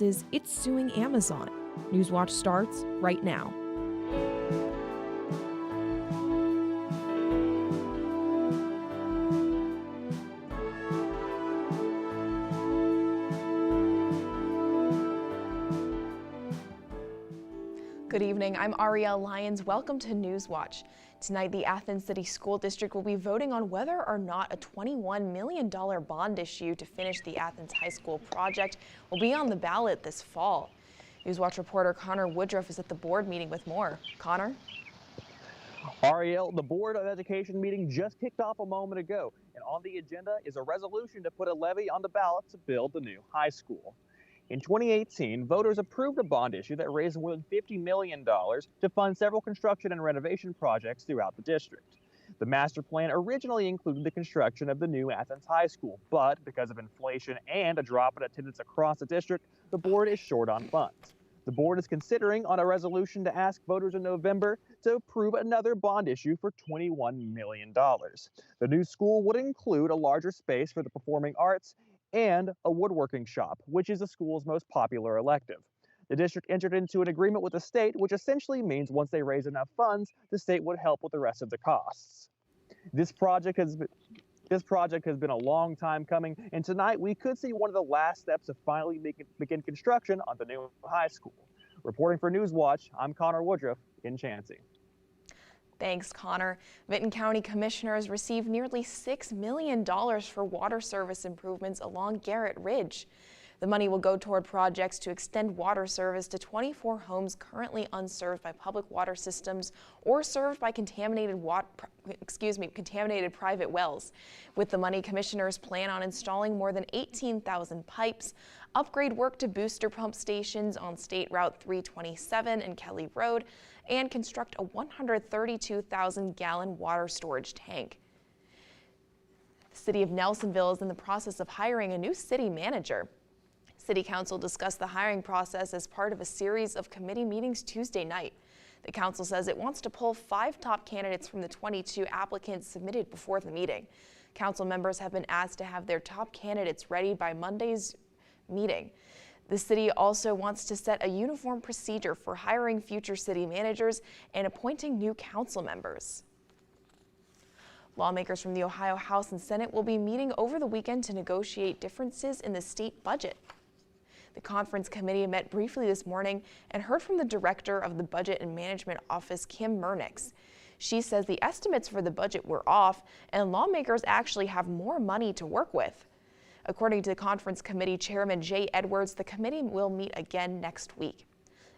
it's suing Amazon. Newswatch starts right now. Good evening, I'm Arielle Lyons. Welcome to Newswatch. Tonight, the Athens City School District will be voting on whether or not a $21 million bond issue to finish the Athens High School project will be on the ballot this fall. Newswatch reporter Connor Woodruff is at the board meeting with more. Connor? Arielle, the Board of Education meeting just kicked off a moment ago, and on the agenda is a resolution to put a levy on the ballot to build the new high school. In 2018, voters approved a bond issue that raised more than $50 million to fund several construction and renovation projects throughout the district. The master plan originally included the construction of the new Athens High School, but because of inflation and a drop in attendance across the district, the board is short on funds. The board is considering on a resolution to ask voters in November to approve another bond issue for $21 million. The new school would include a larger space for the performing arts and a woodworking shop, which is the school's most popular elective. The district entered into an agreement with the state, which essentially means once they raise enough funds, the state would help with the rest of the costs. This project has been a long time coming, and tonight we could see one of the last steps to finally begin construction on the new high school. Reporting for Newswatch, I'm Connor Woodruff in Chansey. Thanks, Connor. Vinton County commissioners received nearly $6 million for water service improvements along Garrett Ridge. The money will go toward projects to extend water service to 24 homes currently unserved by public water systems or served by contaminated private wells. With the money, commissioners plan on installing more than 18,000 pipes, upgrade work to booster pump stations on State Route 327 and Kelly Road, and construct a 132,000-gallon water storage tank. The City of Nelsonville is in the process of hiring a new city manager. City Council discussed the hiring process as part of a series of committee meetings Tuesday night. The council says it wants to pull 5 top candidates from the 22 applicants submitted before the meeting. Council members have been asked to have their top candidates ready by Monday's meeting. The city also wants to set a uniform procedure for hiring future city managers and appointing new council members. Lawmakers from the Ohio House and Senate will be meeting over the weekend to negotiate differences in the state budget. The conference committee met briefly this morning and heard from the director of the Budget and Management Office, Kim Murnix. She says the estimates for the budget were off and lawmakers actually have more money to work with. According to the conference committee chairman Jay Edwards, the committee will meet again next week.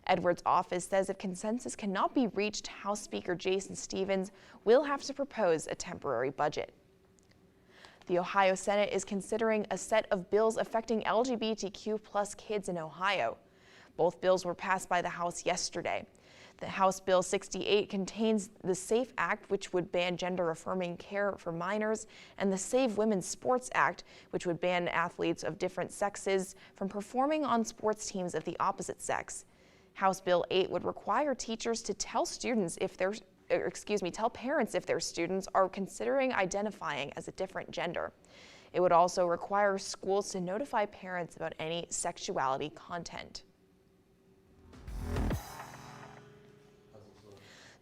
Edwards' office says if consensus cannot be reached, House Speaker Jason Stephens will have to propose a temporary budget. The Ohio Senate is considering a set of bills affecting LGBTQ+ kids in Ohio. Both bills were passed by the House yesterday. The House Bill 68 contains the SAFE Act, which would ban gender-affirming care for minors, and the Save Women's Sports Act, which would ban athletes of different sexes from performing on sports teams of the opposite sex. House Bill 8 would require teachers to tell parents if their students are considering identifying as a different gender. It would also require schools to notify parents about any sexuality content.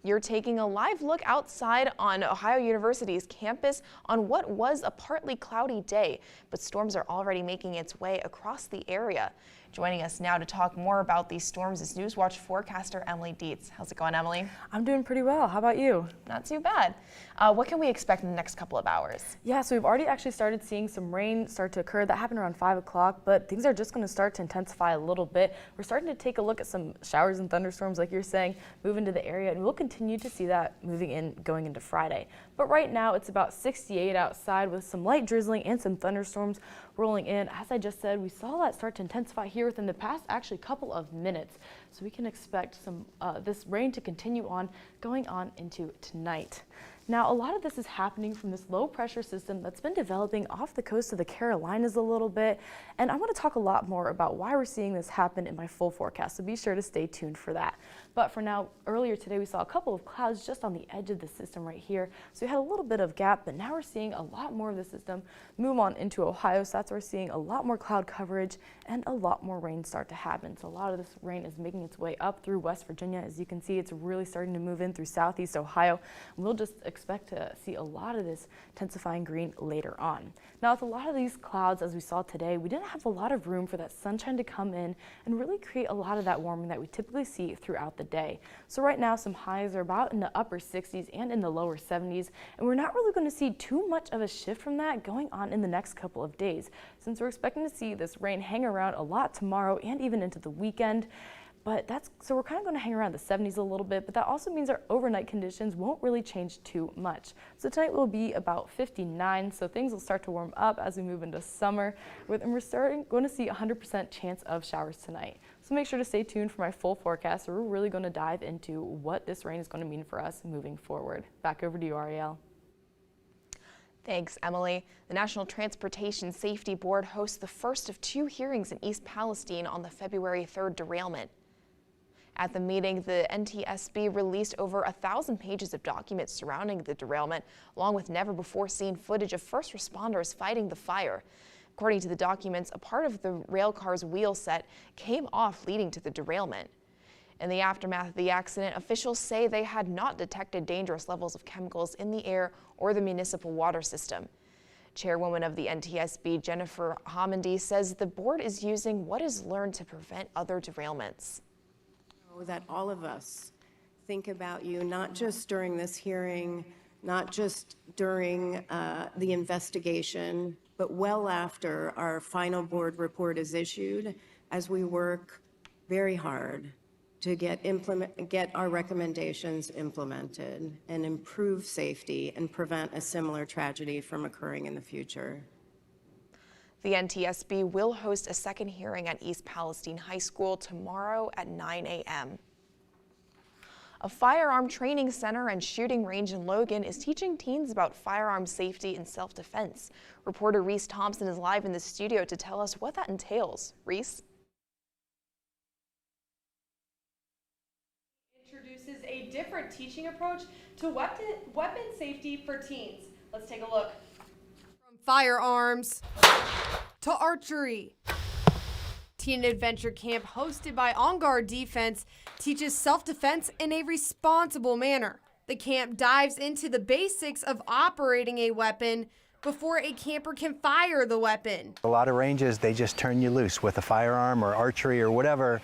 You're taking a live look outside on Ohio University's campus on what was a partly cloudy day, but storms are already making its way across the area. Joining us now to talk more about these storms is Newswatch forecaster Emily Dietz. How's it going, Emily? I'm doing pretty well. How about you? Not too bad. What can we expect in the next couple of hours? Yeah, so we've already actually started seeing some rain start to occur. That happened around 5 o'clock, but things are just going to start to intensify a little bit. We're starting to take a look at some showers and thunderstorms, like you're saying, move into the area, and we'll continue to see that moving in going into Friday. But right now, it's about 68 outside with some light drizzling and some thunderstorms rolling in. As I just said, we saw that start to intensify here within the past actually couple of minutes. So we can expect some this rain to continue on going on into tonight. Now, a lot of this is happening from this low pressure system that's been developing off the coast of the Carolinas a little bit. And I want to talk a lot more about why we're seeing this happen in my full forecast. So be sure to stay tuned for that. But for now, earlier today, we saw a couple of clouds just on the edge of the system right here. So we had a little bit of gap, but now we're seeing a lot more of the system move on into Ohio. So that's where we're seeing a lot more cloud coverage and a lot more rain start to happen. So a lot of this rain is making its way up through West Virginia. As you can see, it's really starting to move in through southeast Ohio. We'll just expect to see a lot of this intensifying green later on. Now, with a lot of these clouds, as we saw today, we didn't have a lot of room for that sunshine to come in and really create a lot of that warming that we typically see throughout the day. So right now, some highs are about in the upper 60s and in the lower 70s, and we're not really going to see too much of a shift from that going on in the next couple of days, since we're expecting to see this rain hang around a lot tomorrow and even into the weekend. But so we're kind of going to hang around the 70s a little bit, but that also means our overnight conditions won't really change too much. So tonight will be about 59, so things will start to warm up as we move into summer, and we're going to see 100% chance of showers tonight. So make sure to stay tuned for my full forecast, where we're really going to dive into what this rain is going to mean for us moving forward. Back over to you, Ariel. Thanks, Emily. The National Transportation Safety Board hosts the first of 2 hearings in East Palestine on the February 3rd derailment. At the meeting, the NTSB released over 1,000 pages of documents surrounding the derailment, along with never-before-seen footage of first responders fighting the fire. According to the documents, a part of the rail car's wheel set came off, leading to the derailment. In the aftermath of the accident, officials say they had not detected dangerous levels of chemicals in the air or the municipal water system. Chairwoman of the NTSB, Jennifer Homendy, says the board is using what is learned to prevent other derailments. That all of us think about you, not just during this hearing, not just during the investigation, but well after our final board report is issued, as we work very hard to get our recommendations implemented and improve safety and prevent a similar tragedy from occurring in the future. The NTSB will host a second hearing at East Palestine High School tomorrow at 9 a.m. A firearm training center and shooting range in Logan is teaching teens about firearm safety and self-defense. Reporter Reese Thompson is live in the studio to tell us what that entails. Reese? Introduces a different teaching approach to weapon safety for teens. Let's take a look. From firearms to archery. Teen Adventure Camp, hosted by On Guard Defense, teaches self-defense in a responsible manner. The camp dives into the basics of operating a weapon before a camper can fire the weapon. A lot of ranges, they just turn you loose with a firearm or archery or whatever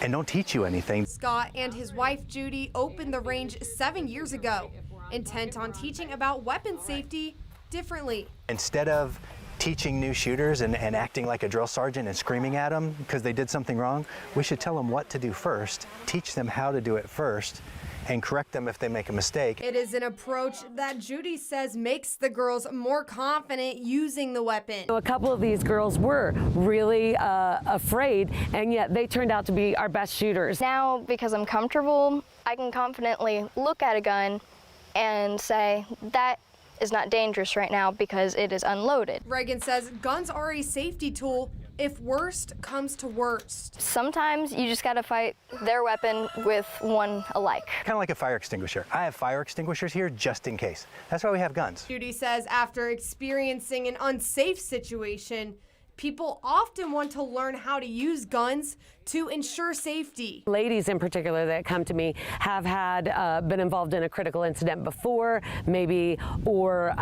and don't teach you anything. Scott and his wife Judy opened the range 7 years ago, intent on teaching about weapon safety differently. Instead of teaching new shooters and acting like a drill sergeant and screaming at them because they did something wrong, we should tell them what to do first, teach them how to do it first, and correct them if they make a mistake. It is an approach that Judy says makes the girls more confident using the weapon. A couple of these girls were really afraid, and yet they turned out to be our best shooters. Now, because I'm comfortable, I can confidently look at a gun and say, that is not dangerous right now because it is unloaded. Reagan says guns are a safety tool if worst comes to worst. Sometimes you just gotta fight their weapon with one alike. Kind of like a fire extinguisher. I have fire extinguishers here just in case. That's why we have guns. Judy says after experiencing an unsafe situation, people often want to learn how to use guns to ensure safety. Ladies in particular that come to me have had been involved in a critical incident before, maybe, or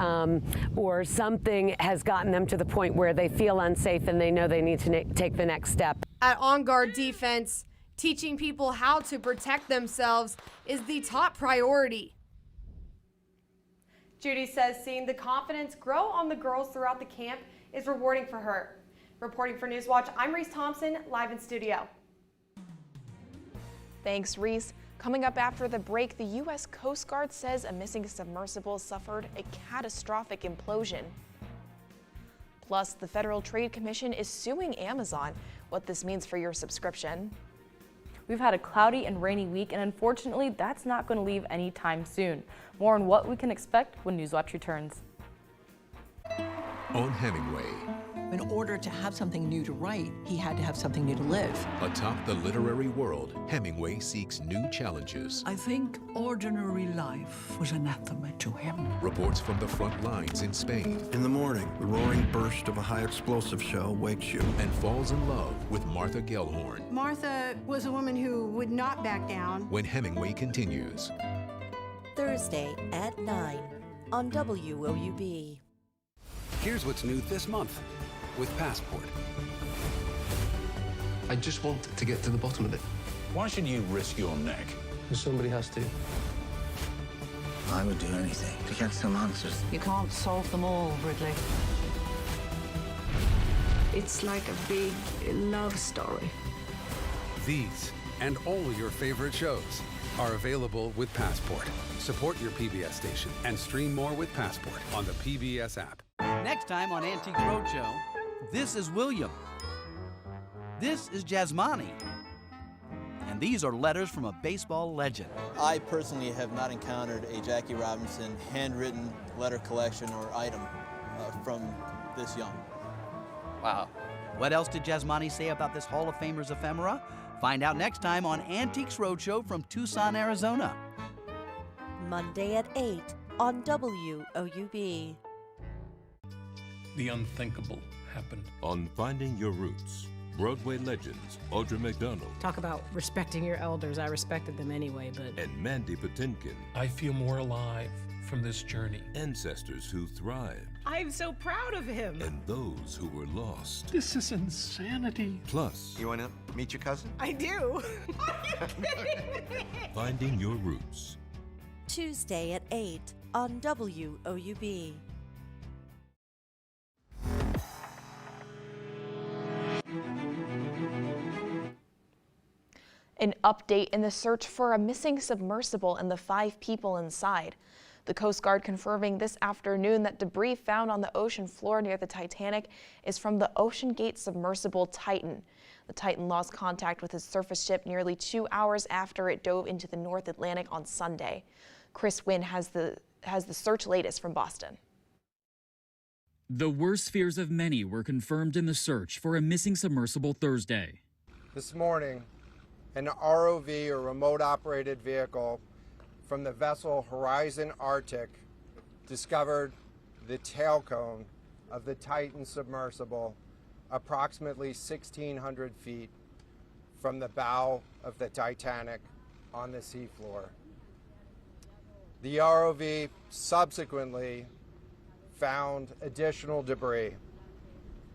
something has gotten them to the point where they feel unsafe and they know they need to take the next step. At On Guard Defense, teaching people how to protect themselves is the top priority. Judy says seeing the confidence grow on the girls throughout the camp is rewarding for her. Reporting for Newswatch, I'm Reese Thompson, live in studio. Thanks, Reese. Coming up after the break, the U.S. Coast Guard says a missing submersible suffered a catastrophic implosion. Plus, the Federal Trade Commission is suing Amazon. What this means for your subscription. We've had a cloudy and rainy week, and unfortunately, that's not going to leave anytime soon. More on what we can expect when Newswatch returns. On Hemingway. In order to have something new to write, he had to have something new to live. Atop the literary world, Hemingway seeks new challenges. I think ordinary life was anathema to him. Reports from the front lines in Spain. In the morning, the roaring burst of a high-explosive shell wakes you. And falls in love with Martha Gellhorn. Martha was a woman who would not back down. When Hemingway continues. Thursday at 9 on WOUB. Here's what's new this month with Passport. I just want to get to the bottom of it. Why should you risk your neck? Because somebody has to. I would do anything to get some answers. You can't solve them all, Ridley. It's like a big love story. These and all your favorite shows are available with Passport. Support your PBS station and stream more with Passport on the PBS app. Next time on Antique Roadshow, this is William. This is Jasmani. And these are letters from a baseball legend. I personally have not encountered a Jackie Robinson handwritten letter collection or item from this young. Wow. What else did Jasmani say about this Hall of Famers ephemera? Find out next time on Antiques Roadshow from Tucson, Arizona. Monday at 8 on WOUB. The unthinkable happened. On Finding Your Roots, Broadway legends Audra McDonald. Talk about respecting your elders. I respected them anyway, but... And Mandy Patinkin. I feel more alive from this journey. Ancestors who thrived. I'm so proud of him. And those who were lost. This is insanity. Plus... You want to meet your cousin? I do. Are you kidding me? Finding Your Roots. Tuesday at 8 on WOUB. An update in the search for a missing submersible and the 5 people inside. The Coast Guard confirming this afternoon that debris found on the ocean floor near the Titanic is from the OceanGate submersible Titan. The Titan lost contact with its surface ship nearly 2 hours after it dove into the North Atlantic on Sunday. Chris Wynn has the search latest from Boston. The worst fears of many were confirmed in the search for a missing submersible Thursday. This morning, an ROV, or remote operated vehicle, from the vessel Horizon Arctic discovered the tail cone of the Titan submersible approximately 1,600 feet from the bow of the Titanic on the seafloor. The ROV subsequently found additional debris.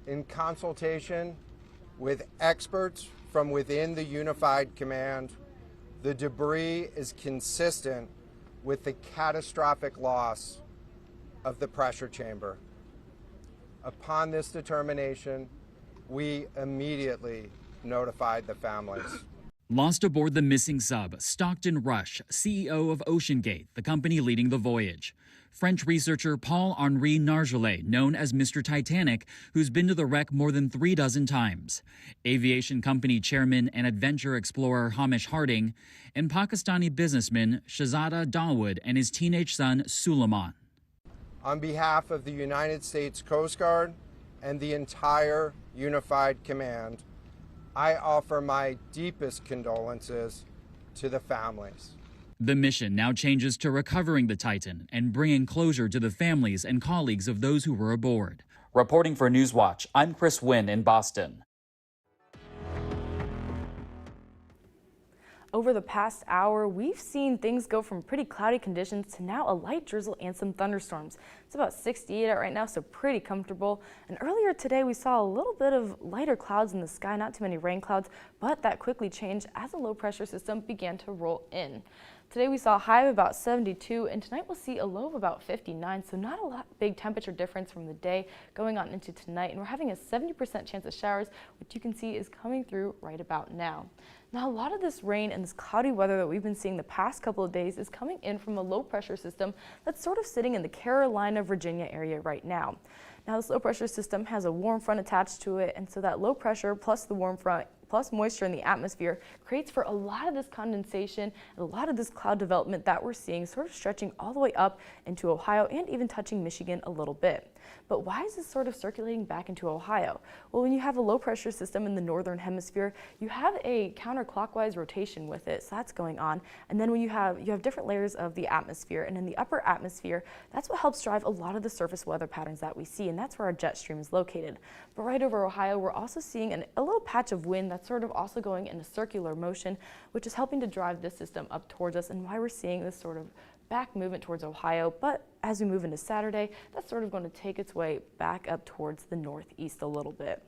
In consultation with experts from within the Unified Command, the debris is consistent with the catastrophic loss of the pressure chamber. Upon this determination, we immediately notified the families. Lost aboard the missing sub, Stockton Rush, CEO of OceanGate, the company leading the voyage. French researcher Paul-Henri Nargeolet, known as Mr. Titanic, who's been to the wreck more than 36 times. Aviation company chairman and adventure explorer Hamish Harding, and Pakistani businessman Shahzada Dawood and his teenage son Suleiman. On behalf of the United States Coast Guard and the entire Unified Command, I offer my deepest condolences to the families. The mission now changes to recovering the Titan and bringing closure to the families and colleagues of those who were aboard. Reporting for Newswatch, I'm Chris Wynn in Boston. Over the past hour, we've seen things go from pretty cloudy conditions to now a light drizzle and some thunderstorms. It's about 68 out right now, so pretty comfortable. And earlier today, we saw a little bit of lighter clouds in the sky, not too many rain clouds, but that quickly changed as a low pressure system began to roll in. Today we saw a high of about 72, and tonight we'll see a low of about 59, so not a big temperature difference from the day going on into tonight. And we're having a 70% chance of showers, which you can see is coming through right about now. Now, a lot of this rain and this cloudy weather that we've been seeing the past couple of days is coming in from a low pressure system that's sort of sitting in the Carolina, Virginia area right now. Now, this low pressure system has a warm front attached to it, and so that low pressure plus the warm front plus moisture in the atmosphere creates for a lot of this condensation and a lot of this cloud development that we're seeing sort of stretching all the way up into Ohio and even touching Michigan a little bit. But why is this sort of circulating back into Ohio? Well, when you have a low pressure system in the northern hemisphere, you have a counterclockwise rotation with it, so that's going on. And then when you have different layers of the atmosphere, and in the upper atmosphere, that's what helps drive a lot of the surface weather patterns that we see, and that's where our jet stream is located. But right over Ohio, we're also seeing a little patch of wind that's sort of also going in a circular motion, which is helping to drive this system up towards us, and why we're seeing this sort of back movement towards Ohio. But as we move into Saturday, that's sort of going to take its way back up towards the northeast a little bit.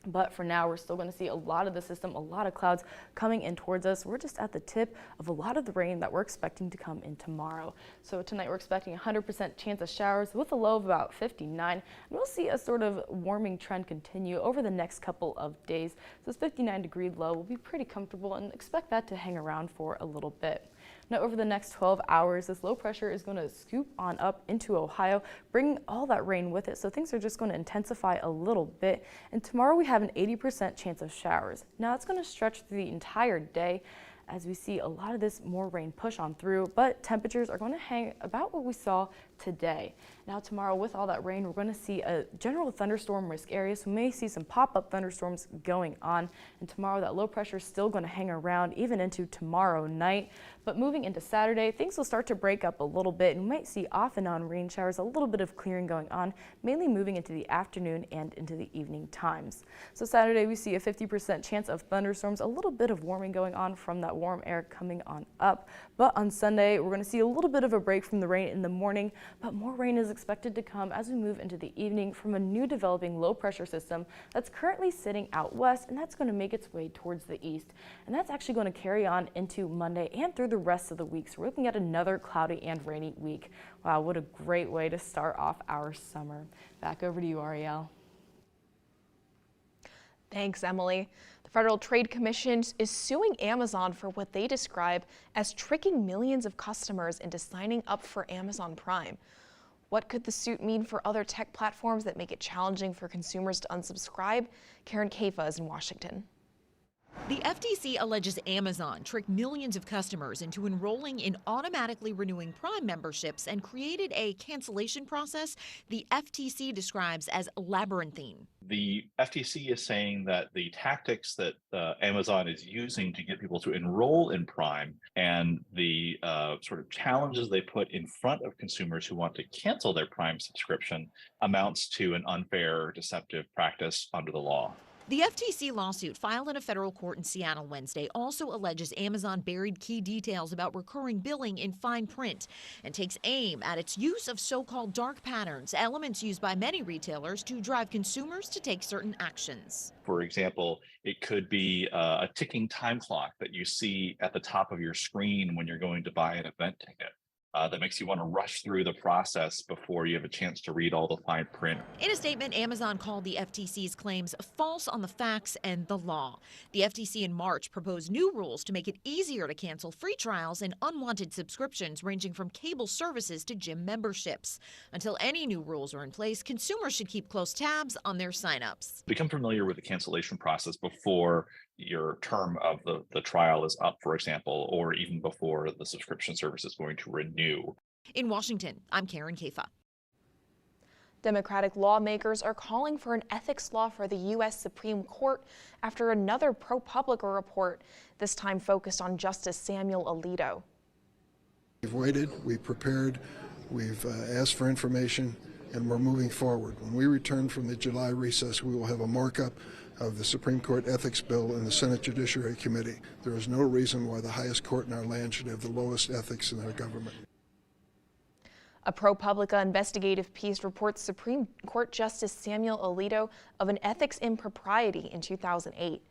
But for now, we're still going to see a lot of the system, a lot of clouds coming in towards us. We're just at the tip of a lot of the rain that we're expecting to come in tomorrow. So tonight we're expecting 100% chance of showers with a low of about 59. And we'll see a sort of warming trend continue over the next couple of days. So this 59-degree low will be pretty comfortable, and expect that to hang around for a little bit. Now, over the next 12 hours, this low pressure is going to scoop on up into Ohio, bringing all that rain with it. So things are just going to intensify a little bit. And tomorrow we have an 80% chance of showers. Now, it's going to stretch through the entire day as we see a lot of this more rain push on through, but temperatures are going to hang about what we saw today. Now tomorrow, with all that rain, we're going to see a general thunderstorm risk area, so we may see some pop-up thunderstorms going on. And tomorrow, that low pressure is still going to hang around even into tomorrow night. But moving into Saturday, things will start to break up a little bit, and we might see off and on rain showers, a little bit of clearing going on, mainly moving into the afternoon and into the evening times. So Saturday, we see a 50% chance of thunderstorms, a little bit of warming going on from that warm air coming on up. But on Sunday, we're going to see a little bit of a break from the rain in the morning, but more rain is expected to come as we move into the evening from a new developing low pressure system that's currently sitting out west, and that's going to make its way towards the east. And that's actually going to carry on into Monday and through the rest of the week. So we're looking at another cloudy and rainy week. Wow, what a great way to start off our summer. Back over to you, Ariel. Thanks, Emily. The Federal Trade Commission is suing Amazon for what they describe as tricking millions of customers into signing up for Amazon Prime. What could the suit mean for other tech platforms that make it challenging for consumers to unsubscribe? Karen Kaifa is in Washington. The FTC alleges Amazon tricked millions of customers into enrolling in automatically renewing Prime memberships and created a cancellation process the FTC describes as labyrinthine. The FTC is saying that the tactics that Amazon is using to get people to enroll in Prime and the sort of challenges they put in front of consumers who want to cancel their Prime subscription amounts to an unfair, deceptive practice under the law. The FTC lawsuit filed in a federal court in Seattle Wednesday also alleges Amazon buried key details about recurring billing in fine print and takes aim at its use of so-called dark patterns, elements used by many retailers to drive consumers to take certain actions. For example, it could be a ticking time clock that you see at the top of your screen when you're going to buy an event ticket. That makes you want to rush through the process before you have a chance to read all the fine print. In a statement, Amazon called the FTC's claims false on the facts and the law. The FTC in March proposed new rules to make it easier to cancel free trials and unwanted subscriptions ranging from cable services to gym memberships. Until any new rules are in place, consumers should keep close tabs on their signups. Become familiar with the cancellation process before your term of the trial is up, for example, or even before the subscription service is going to renew. In Washington, I'm Karen Kaifa. Democratic lawmakers are calling for an ethics law for the U.S. Supreme Court after another ProPublica report, this time focused on Justice Samuel Alito. We've waited, we've prepared, we've asked for information, and we're moving forward. When we return from the July recess, we will have a markup of the Supreme Court Ethics Bill in the Senate Judiciary Committee. There is no reason why the highest court in our land should have the lowest ethics in our government. A ProPublica investigative piece reports Supreme Court Justice Samuel Alito of an ethics impropriety in 2008.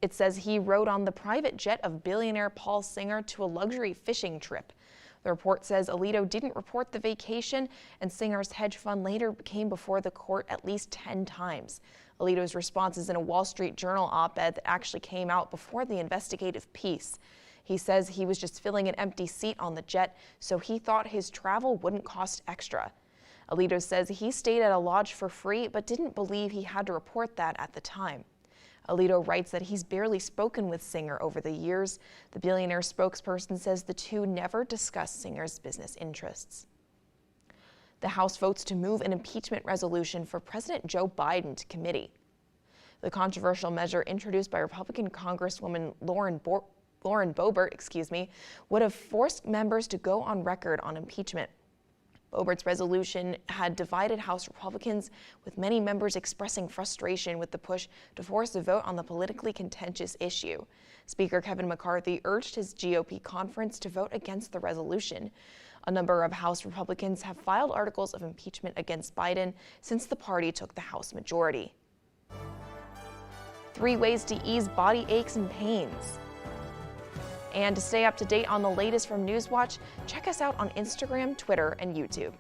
It says he rode on the private jet of billionaire Paul Singer to a luxury fishing trip. The report says Alito didn't report the vacation, and Singer's hedge fund later came before the court at least 10 times. Alito's response is in a Wall Street Journal op-ed that actually came out before the investigative piece. He says he was just filling an empty seat on the jet, so he thought his travel wouldn't cost extra. Alito says he stayed at a lodge for free, but didn't believe he had to report that at the time. Alito writes that he's barely spoken with Singer over the years. The billionaire spokesperson says the two never discussed Singer's business interests. The House votes to move an impeachment resolution for President Joe Biden to committee. The controversial measure introduced by Republican Congresswoman Lauren Boebert, would have forced members to go on record on impeachment. Boebert's resolution had divided House Republicans, with many members expressing frustration with the push to force a vote on the politically contentious issue. Speaker Kevin McCarthy urged his GOP conference to vote against the resolution. A number of House Republicans have filed articles of impeachment against Biden since the party took the House majority. 3 ways to ease body aches and pains. And to stay up to date on the latest from Newswatch, check us out on Instagram, Twitter, and YouTube.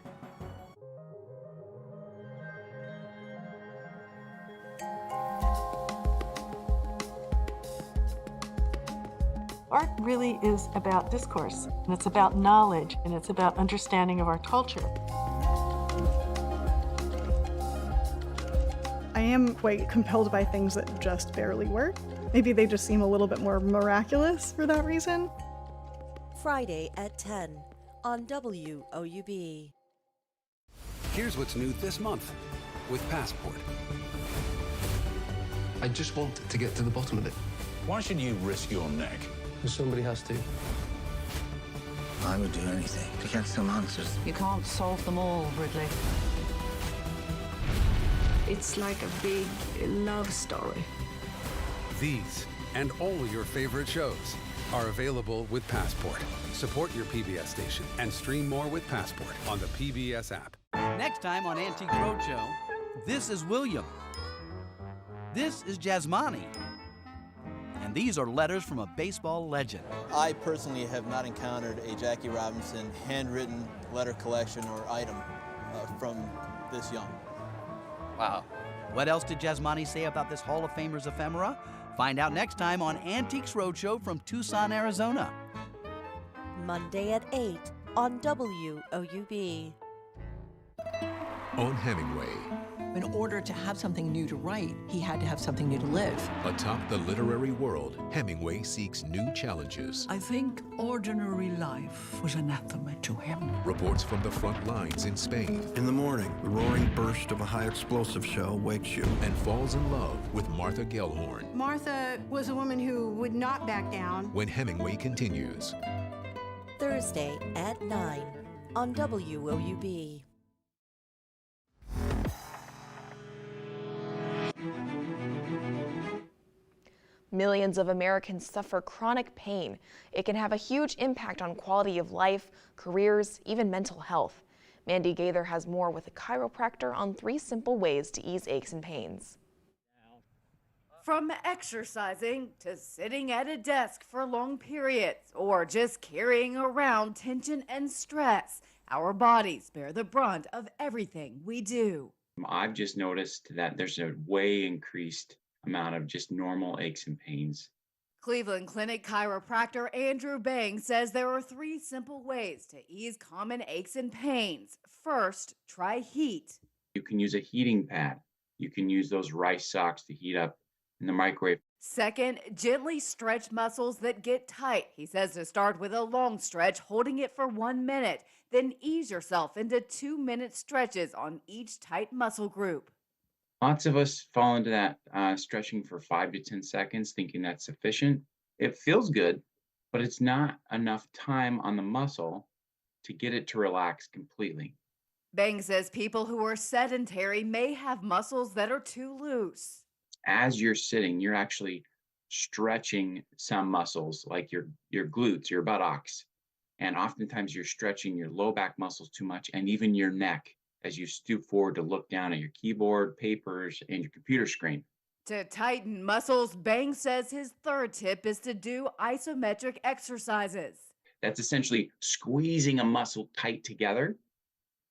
Art really is about discourse, and it's about knowledge, and it's about understanding of our culture. I am quite compelled by things that just barely work. Maybe they just seem a little bit more miraculous for that reason. Friday at 10 on WOUB. Here's what's new this month with Passport. I just want to get to the bottom of it. Why should you risk your neck? Because somebody has to. I would do anything to get some answers. You can't solve them all, Ridley. It's like a big love story. These and all your favorite shows are available with Passport. Support your PBS station and stream more with Passport on the PBS app. Next time on Antique Roadshow, this is William. This is Jasmani. And these are letters from a baseball legend. I personally have not encountered a Jackie Robinson handwritten letter collection or item from this young. Wow. What else did Jasmani say about this Hall of Famer's ephemera? Find out next time on Antiques Roadshow from Tucson, Arizona. Monday at 8 on WOUB. On Hemingway. In order to have something new to write, he had to have something new to live. Atop the literary world, Hemingway seeks new challenges. I think ordinary life was anathema to him. Reports from the front lines in Spain. In the morning, the roaring burst of a high-explosive shell wakes you. And falls in love with Martha Gellhorn. Martha was a woman who would not back down. When Hemingway continues. Thursday at 9 on WOUB. Millions of Americans suffer chronic pain. It can have a huge impact on quality of life, careers, even mental health. Mandy Gaither has more with a chiropractor on 3 simple ways to ease aches and pains. From exercising to sitting at a desk for long periods or just carrying around tension and stress, our bodies bear the brunt of everything we do. I've just noticed that there's a way increased amount of just normal aches and pains. Cleveland Clinic chiropractor Andrew Bang says there are 3 simple ways to ease common aches and pains. First, try heat. You can use a heating pad. You can use those rice socks to heat up in the microwave. Second, gently stretch muscles that get tight. He says to start with a long stretch, holding it for 1 minute, then ease yourself into 2-minute stretches on each tight muscle group. Lots of us fall into that stretching for 5 to 10 seconds, thinking that's sufficient. It feels good, but it's not enough time on the muscle to get it to relax completely. Bang says people who are sedentary may have muscles that are too loose. As you're sitting, you're actually stretching some muscles like your glutes, your buttocks, and oftentimes you're stretching your low back muscles too much and even your neck as you stoop forward to look down at your keyboard, papers, and your computer screen. To tighten muscles, Bang says his third tip is to do isometric exercises. That's essentially squeezing a muscle tight together,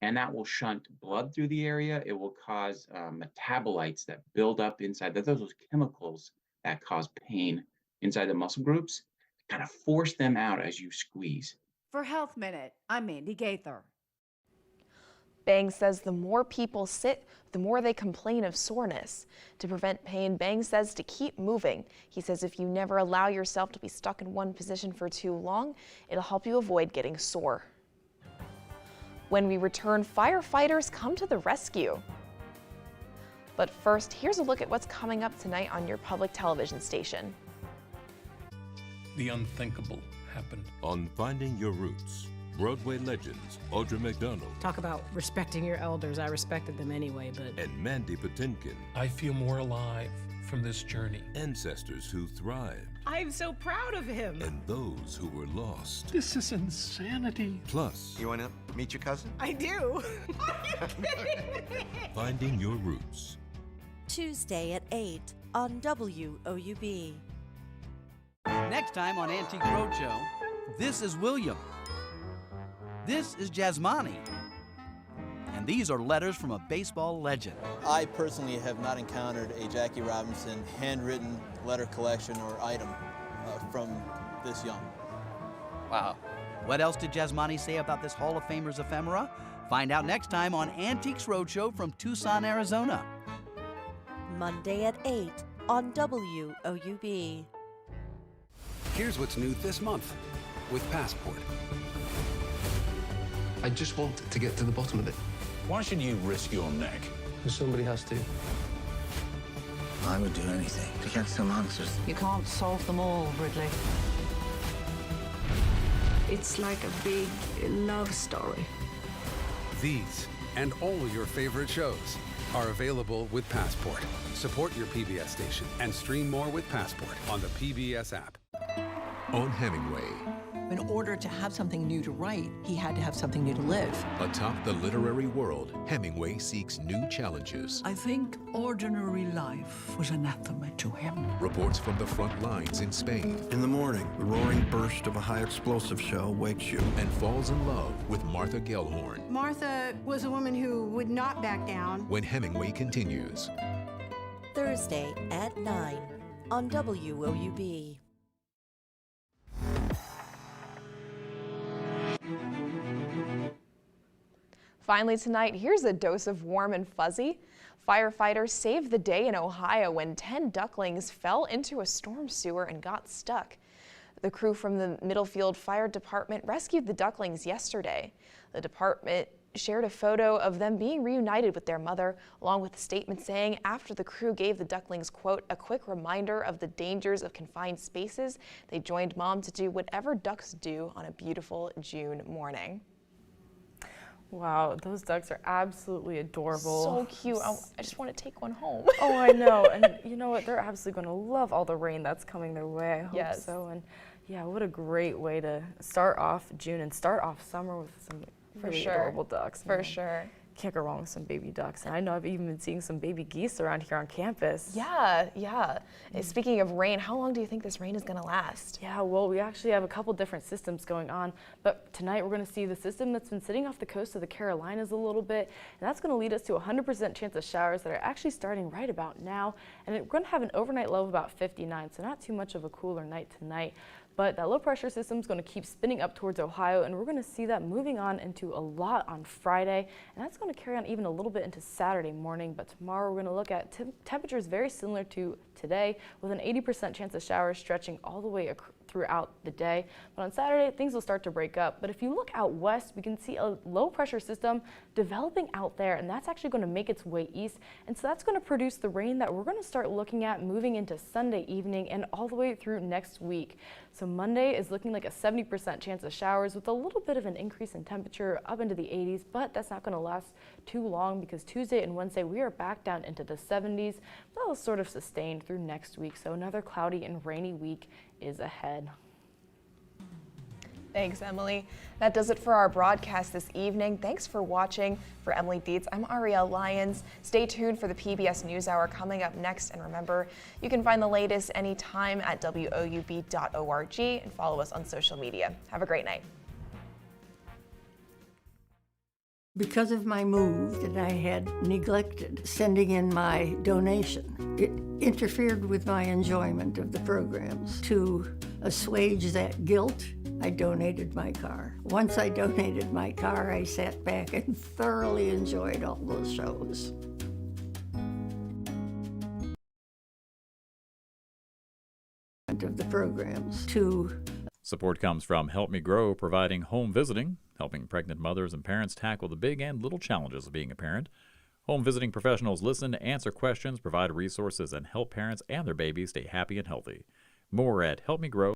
and that will shunt blood through the area. It will cause metabolites that build up inside. Those chemicals that cause pain inside the muscle groups, kind of force them out as you squeeze. For Health Minute, I'm Mandy Gaither. Bang says the more people sit, the more they complain of soreness. To prevent pain, Bang says to keep moving. He says if you never allow yourself to be stuck in one position for too long, it'll help you avoid getting sore. When we return, firefighters come to the rescue. But first, here's a look at what's coming up tonight on your public television station. The unthinkable happened. On Finding Your Roots, Broadway legends Audra McDonald Talk about respecting your elders. I respected them anyway, but... and Mandy Patinkin. I feel more alive from this journey. Ancestors who thrived I'm so proud of him. and those who were lost. This is insanity. Plus, You want to meet your cousin? I do. Are you kidding me? Finding Your Roots. Tuesday at 8 on WOUB. Next time on Antique Roadshow, this is William. This is Jasmani. And these are letters from a baseball legend. I personally have not encountered a Jackie Robinson handwritten letter collection or item from this young. Wow. What else did Jasmani say about this Hall of Famer's ephemera? Find out next time on Antiques Roadshow from Tucson, Arizona. Monday at 8 on WOUB. Here's what's new this month with Passport. I just want to get to the bottom of it. Why should you risk your neck? Because somebody has to. I would do anything to get some answers. You can't solve them all, Ridley. It's like a big love story. These and all your favorite shows are available with Passport. Support your PBS station and stream more with Passport on the PBS app. On Hemingway, In order to have something new to write, he had to have something new to live. atop the literary world, Hemingway seeks new challenges. I think ordinary life was anathema to him. Reports from the front lines in Spain. In the morning, the roaring burst of a high-explosive shell wakes you. And falls in love with Martha Gellhorn Martha was a woman who would not back down. when Hemingway continues. Thursday at 9 on WOUB. Finally tonight, here's a dose of warm and fuzzy. Firefighters saved the day in Ohio when 10 ducklings fell into a storm sewer and got stuck. The crew from the Middlefield Fire Department rescued the ducklings yesterday. The department shared a photo of them being reunited with their mother, along with a statement saying after the crew gave the ducklings, quote, a quick reminder of the dangers of confined spaces, they joined mom to do whatever ducks do on a beautiful June morning. Wow, those ducks are absolutely adorable. So cute. I just want to take one home. Oh, I know. And you know what? They're absolutely going to love all the rain that's coming their way. I hope so. And yeah, what a great way to start off June and start off summer with some really adorable ducks. For sure. Can't go wrong with some baby ducks. And I know I've even been seeing some baby geese around here on campus. Yeah. Speaking of rain, how long do you think this rain is going to last? Yeah, well, we actually have a couple different systems going on, but tonight we're going to see the system that's been sitting off the coast of the Carolinas a little bit, and that's going to lead us to a 100% chance of showers that are actually starting right about now, and we're going to have an overnight low of about 59, so not too much of a cooler night tonight. But that low pressure system is going to keep spinning up towards Ohio, and we're going to see that moving on into a lot on Friday, and that's going to carry on even a little bit into Saturday morning. But tomorrow we're going to look at temperatures very similar to today, with an 80% chance of showers stretching all the way throughout the day. But on Saturday, things will start to break up. But if you look out west, we can see a low pressure system developing out there, and that's actually going to make its way east. And so that's going to produce the rain that we're going to start looking at moving into Sunday evening and all the way through next week. So Monday is looking like a 70% chance of showers with a little bit of an increase in temperature up into the 80s, but that's not going to last too long because Tuesday and Wednesday we are back down into the 70s. That will sort of sustain through next week. So another cloudy and rainy week is ahead. Thanks, Emily. That does it for our broadcast this evening. Thanks for watching. For Emily Dietz, I'm Arielle Lyons. Stay tuned for the PBS NewsHour coming up next. And remember, you can find the latest anytime at woub.org and follow us on social media. Have a great night. Because of my move that I had neglected sending in my donation, it interfered with my enjoyment of the programs. To assuage that guilt, I donated my car. Once I donated my car, I sat back and thoroughly enjoyed all those shows. Of the programs to Support comes from Help Me Grow, providing home visiting, helping pregnant mothers and parents tackle the big and little challenges of being a parent. Home visiting professionals listen, answer questions, provide resources, and help parents and their babies stay happy and healthy. More at Help Me Grow.